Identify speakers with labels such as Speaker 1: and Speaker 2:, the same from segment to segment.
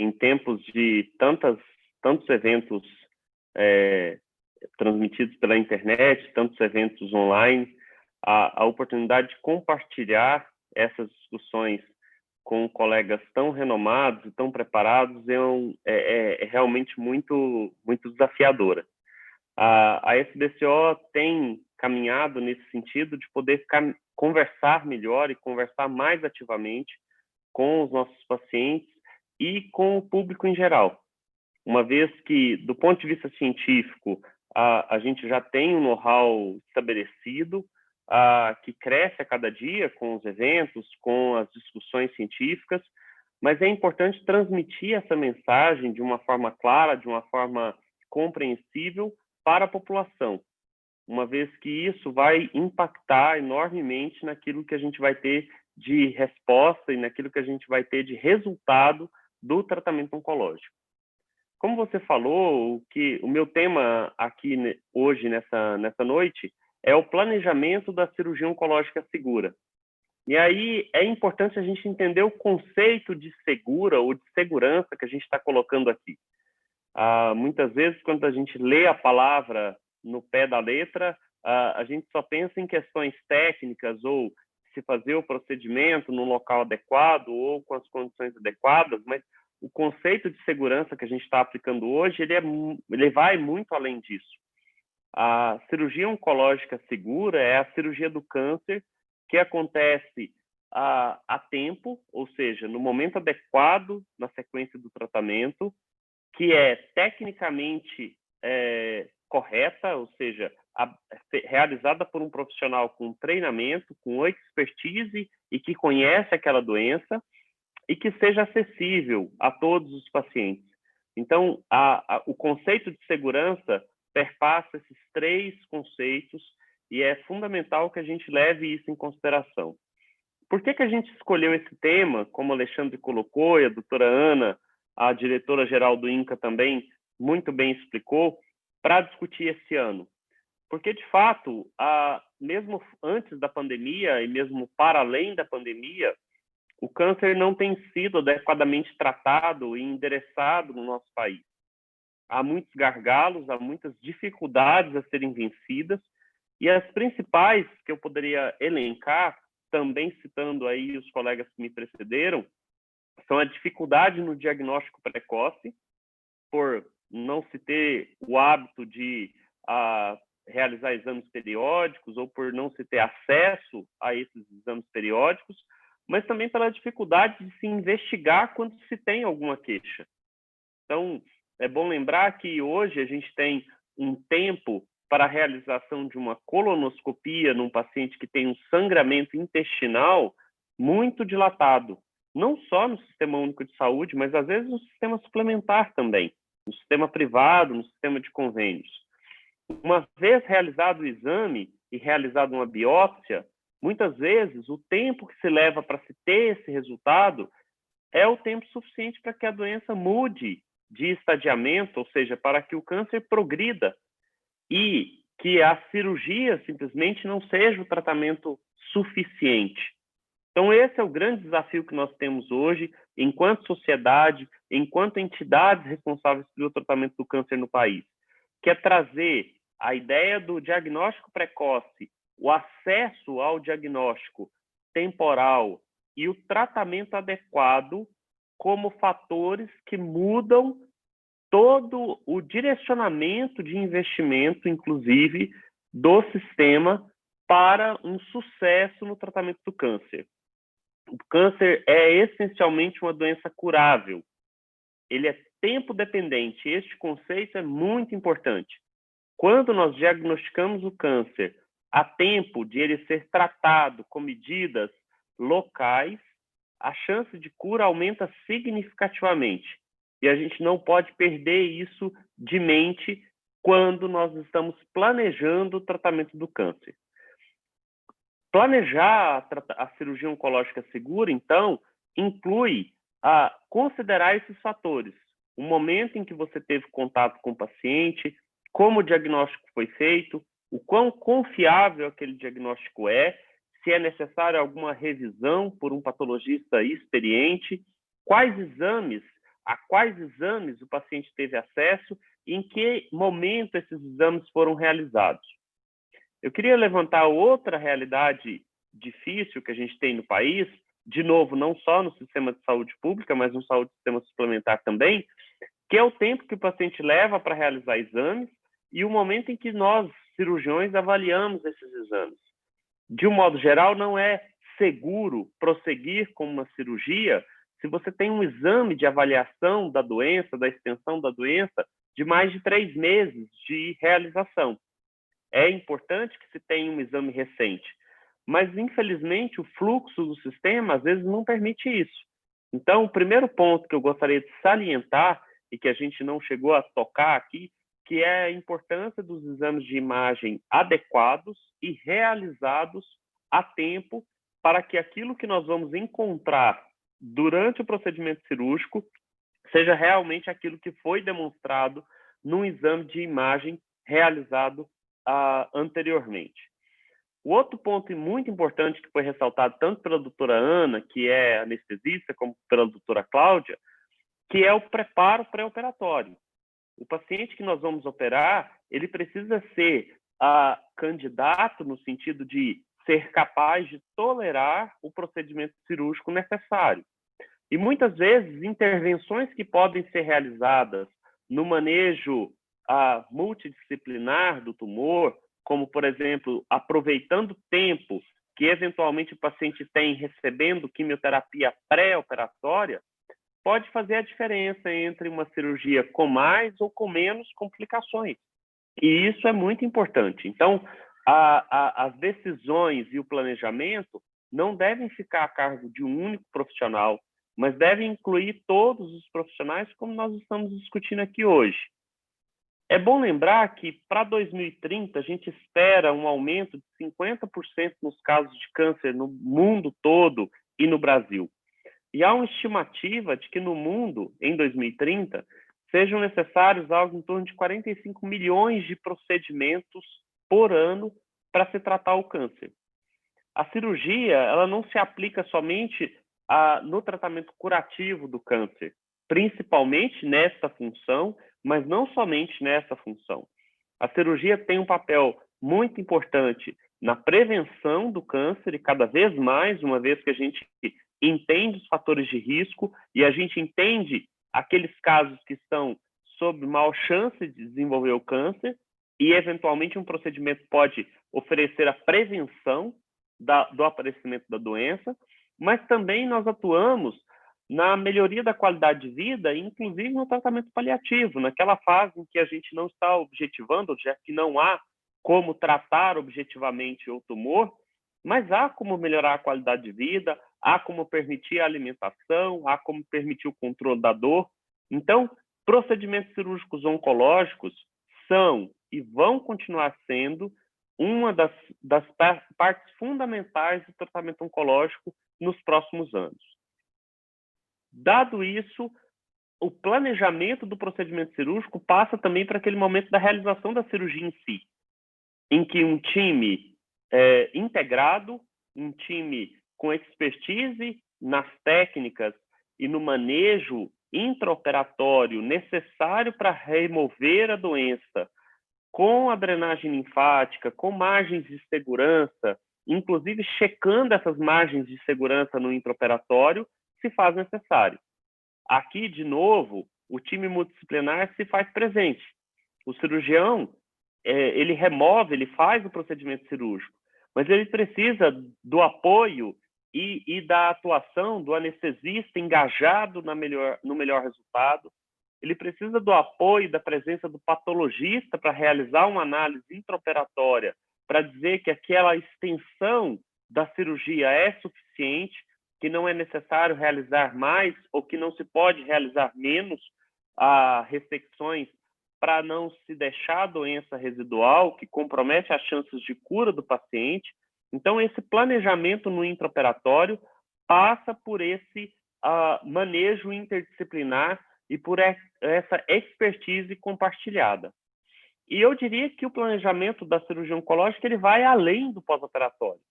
Speaker 1: em tempos de tantos eventos transmitidos pela internet, tantos eventos online, a oportunidade de compartilhar essas discussões com colegas tão renomados e tão preparados é realmente muito desafiadora. A SBCO tem caminhado nesse sentido de poder conversar melhor e conversar mais ativamente com os nossos pacientes e com o público em geral. Uma vez que, do ponto de vista científico, a gente já tem um know-how estabelecido, que cresce a cada dia com os eventos, com as discussões científicas, mas é importante transmitir essa mensagem de uma forma clara, de uma forma compreensível para a população, uma vez que isso vai impactar enormemente naquilo que a gente vai ter de resposta e naquilo que a gente vai ter de resultado do tratamento oncológico. Como você falou, o meu tema aqui hoje, nessa noite, é o planejamento da cirurgia oncológica segura. E aí é importante a gente entender o conceito de segura ou de segurança que a gente está colocando aqui. Muitas vezes, quando a gente lê a palavra no pé da letra, a gente só pensa em questões técnicas ou se fazer o procedimento no local adequado ou com as condições adequadas, mas o conceito de segurança que a gente está aplicando hoje, ele vai muito além disso. A cirurgia oncológica segura é a cirurgia do câncer que acontece a tempo, ou seja, no momento adequado na sequência do tratamento, que é tecnicamente correta, ou seja, realizada por um profissional com treinamento, com expertise e que conhece aquela doença, e que seja acessível a todos os pacientes. Então, o conceito de segurança perpassa esses três conceitos e é fundamental que a gente leve isso em consideração. Por que a gente escolheu esse tema, como o Alexandre colocou e a doutora Ana, a diretora-geral do INCA também muito bem explicou, para discutir esse ano? Porque, de fato, mesmo antes da pandemia e mesmo para além da pandemia, o câncer não tem sido adequadamente tratado e endereçado no nosso país. Há muitos gargalos, há muitas dificuldades a serem vencidas, e as principais que eu poderia elencar, também citando aí os colegas que me precederam, são a dificuldade no diagnóstico precoce, por não se ter o hábito de realizar exames periódicos ou por não se ter acesso a esses exames periódicos, mas também pela dificuldade de se investigar quando se tem alguma queixa. Então, é bom lembrar que hoje a gente tem um tempo para a realização de uma colonoscopia num paciente que tem um sangramento intestinal muito dilatado, não só no Sistema Único de Saúde, mas às vezes no sistema suplementar também, no sistema privado, no sistema de convênios. Uma vez realizado o exame e realizada uma biópsia, muitas vezes o tempo que se leva para se ter esse resultado é o tempo suficiente para que a doença mude de estadiamento, ou seja, para que o câncer progrida e que a cirurgia simplesmente não seja o tratamento suficiente. Então, esse é o grande desafio que nós temos hoje, enquanto sociedade, enquanto entidades responsáveis pelo tratamento do câncer no país, que é trazer a ideia do diagnóstico precoce, o acesso ao diagnóstico temporal e o tratamento adequado como fatores que mudam todo o direcionamento de investimento, inclusive, do sistema para um sucesso no tratamento do câncer. O câncer é essencialmente uma doença curável. Ele é tempo dependente. Este conceito é muito importante. Quando nós diagnosticamos o câncer a tempo de ele ser tratado com medidas locais, a chance de cura aumenta significativamente. E a gente não pode perder isso de mente quando nós estamos planejando o tratamento do câncer. Planejar a cirurgia oncológica segura, então, inclui considerar esses fatores. O momento em que você teve contato com o paciente, como o diagnóstico foi feito, o quão confiável aquele diagnóstico é, se é necessário alguma revisão por um patologista experiente, quais exames a quais exames o paciente teve acesso e em que momento esses exames foram realizados. Eu queria levantar outra realidade difícil que a gente tem no país, de novo, não só no sistema de saúde pública, mas no sistema suplementar também, que é o tempo que o paciente leva para realizar exames e o momento em que nós, cirurgiões, avaliamos esses exames. De um modo geral, não é seguro prosseguir com uma cirurgia se você tem um exame de avaliação da doença, da extensão da doença, de mais de 3 meses de realização. É importante que se tenha um exame recente, mas, infelizmente, o fluxo do sistema, às vezes, não permite isso. Então, o primeiro ponto que eu gostaria de salientar, e que a gente não chegou a tocar aqui, que é a importância dos exames de imagem adequados e realizados a tempo para que aquilo que nós vamos encontrar durante o procedimento cirúrgico seja realmente aquilo que foi demonstrado num exame de imagem realizado anteriormente. O outro ponto muito importante que foi ressaltado tanto pela doutora Ana, que é anestesista, como pela doutora Cláudia, que é o preparo pré-operatório. O paciente que nós vamos operar, ele precisa ser candidato no sentido de ser capaz de tolerar o procedimento cirúrgico necessário. E muitas vezes, intervenções que podem ser realizadas no manejo multidisciplinar do tumor, como, por exemplo, aproveitando o tempo que eventualmente o paciente tem recebendo quimioterapia pré-operatória, pode fazer a diferença entre uma cirurgia com mais ou com menos complicações. E isso é muito importante. Então, as decisões e o planejamento não devem ficar a cargo de um único profissional, mas devem incluir todos os profissionais, como nós estamos discutindo aqui hoje. É bom lembrar que, para 2030, a gente espera um aumento de 50% nos casos de câncer no mundo todo e no Brasil. E há uma estimativa de que no mundo, em 2030, sejam necessários algo em torno de 45 milhões de procedimentos por ano para se tratar o câncer. A cirurgia, ela não se aplica somente no tratamento curativo do câncer, principalmente nesta função, mas não somente nessa função. A cirurgia tem um papel muito importante na prevenção do câncer e cada vez mais, uma vez que a gente entende os fatores de risco e a gente entende aqueles casos que estão sob maior chance de desenvolver o câncer e, eventualmente, um procedimento pode oferecer a prevenção do aparecimento da doença, mas também nós atuamos na melhoria da qualidade de vida, inclusive no tratamento paliativo, naquela fase em que a gente não está objetivando, já que não há como tratar objetivamente o tumor, mas há como melhorar a qualidade de vida, há como permitir a alimentação, há como permitir o controle da dor. Então, procedimentos cirúrgicos oncológicos são e vão continuar sendo uma das partes fundamentais do tratamento oncológico nos próximos anos. Dado isso, o planejamento do procedimento cirúrgico passa também para aquele momento da realização da cirurgia em si, em que um time integrado, um time com expertise nas técnicas e no manejo intraoperatório necessário para remover a doença, com a drenagem linfática, com margens de segurança, inclusive checando essas margens de segurança no intraoperatório, se faz necessário. Aqui, de novo, o time multidisciplinar se faz presente. O cirurgião, ele remove, ele faz o procedimento cirúrgico, mas ele precisa do apoio e da atuação do anestesista engajado no melhor resultado. Ele precisa do apoio e da presença do patologista para realizar uma análise intraoperatória, para dizer que aquela extensão da cirurgia é suficiente, que não é necessário realizar mais ou que não se pode realizar menos ressecções para não se deixar a doença residual, que compromete as chances de cura do paciente. Então, esse planejamento no intraoperatório passa por esse manejo interdisciplinar e por essa expertise compartilhada. E eu diria que o planejamento da cirurgia oncológica ele vai além do pós-operatório.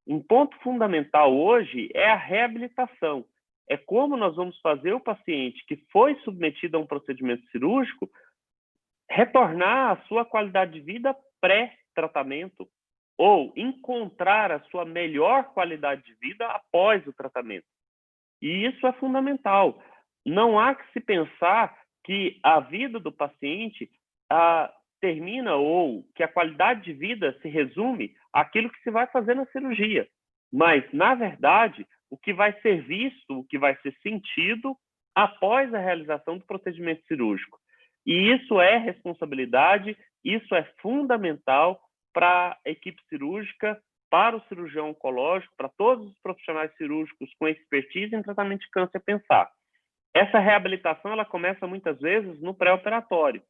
Speaker 1: Um ponto fundamental hoje é a reabilitação. é como nós vamos fazer o paciente que foi submetido a um procedimento cirúrgico retornar à sua qualidade de vida pré-tratamento ou encontrar a sua melhor qualidade de vida após o tratamento. E isso é fundamental. Não há que se pensar que a vida do paciente termina ou que a qualidade de vida se resume àquilo que se vai fazer na cirurgia. Mas, na verdade, o que vai ser visto, o que vai ser sentido após a realização do procedimento cirúrgico. E isso é responsabilidade, isso é fundamental para a equipe cirúrgica, para o cirurgião oncológico, para todos os profissionais cirúrgicos com expertise em tratamento de câncer pensar. Essa reabilitação ela começa muitas vezes no pré-operatório,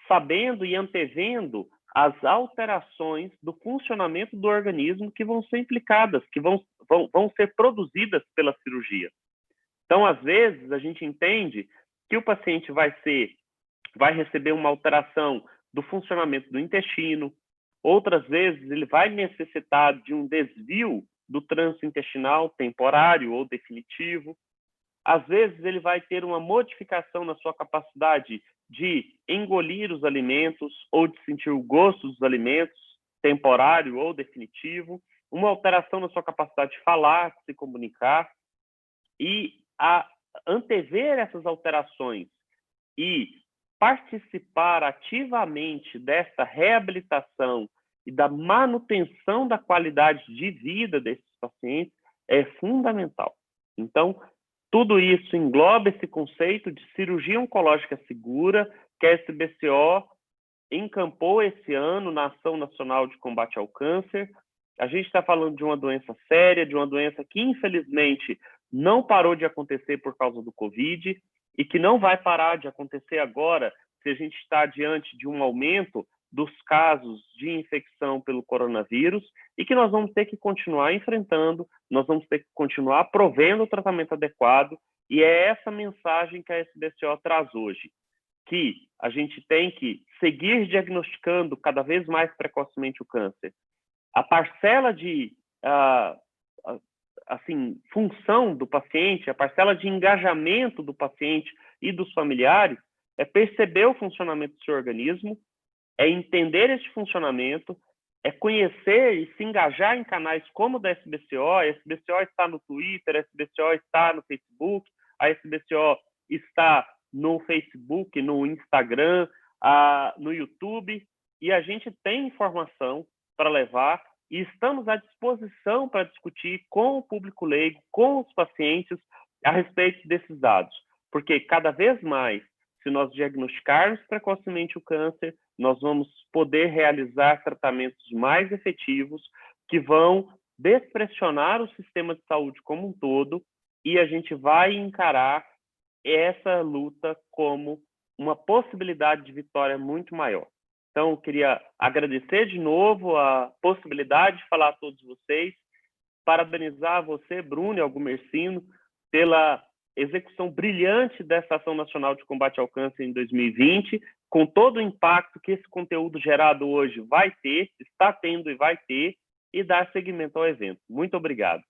Speaker 1: sabendo e antevendo as alterações do funcionamento do organismo que vão ser implicadas, que vão ser produzidas pela cirurgia. Então, às vezes, a gente entende que o paciente vai receber uma alteração do funcionamento do intestino, outras vezes ele vai necessitar de um desvio do trânsito intestinal temporário ou definitivo. Às vezes ele vai ter uma modificação na sua capacidade de engolir os alimentos ou de sentir o gosto dos alimentos, temporário ou definitivo, uma alteração na sua capacidade de falar, de se comunicar, e a antever essas alterações e participar ativamente dessa reabilitação e da manutenção da qualidade de vida desses pacientes é fundamental. Então, tudo isso engloba esse conceito de cirurgia oncológica segura, que a SBCO encampou esse ano na Ação Nacional de Combate ao Câncer. A gente está falando de uma doença séria, de uma doença que, infelizmente, não parou de acontecer por causa do Covid e que não vai parar de acontecer agora se a gente está diante de um aumento dos casos de infecção pelo coronavírus e que nós vamos ter que continuar enfrentando, nós vamos ter que continuar provendo o tratamento adequado, e é essa mensagem que a SBCO traz hoje, que a gente tem que seguir diagnosticando cada vez mais precocemente o câncer. A parcela de função do paciente, a parcela de engajamento do paciente e dos familiares é perceber o funcionamento do seu organismo, é entender esse funcionamento, é conhecer e se engajar em canais como o da SBCO. A SBCO está no Twitter, a SBCO está no Facebook, a SBCO está no Facebook, no Instagram, no YouTube, e a gente tem informação para levar e estamos à disposição para discutir com o público leigo, com os pacientes, a respeito desses dados. Porque cada vez mais, se nós diagnosticarmos precocemente o câncer, nós vamos poder realizar tratamentos mais efetivos que vão despressionar o sistema de saúde como um todo, e a gente vai encarar essa luta como uma possibilidade de vitória muito maior. Então, eu queria agradecer de novo a possibilidade de falar a todos vocês, parabenizar você, Bruno e Algomercino, pela execução brilhante dessa Ação Nacional de Combate ao Câncer em 2020, com todo o impacto que esse conteúdo gerado hoje vai ter, está tendo e vai ter, e dar seguimento ao evento. Muito obrigado.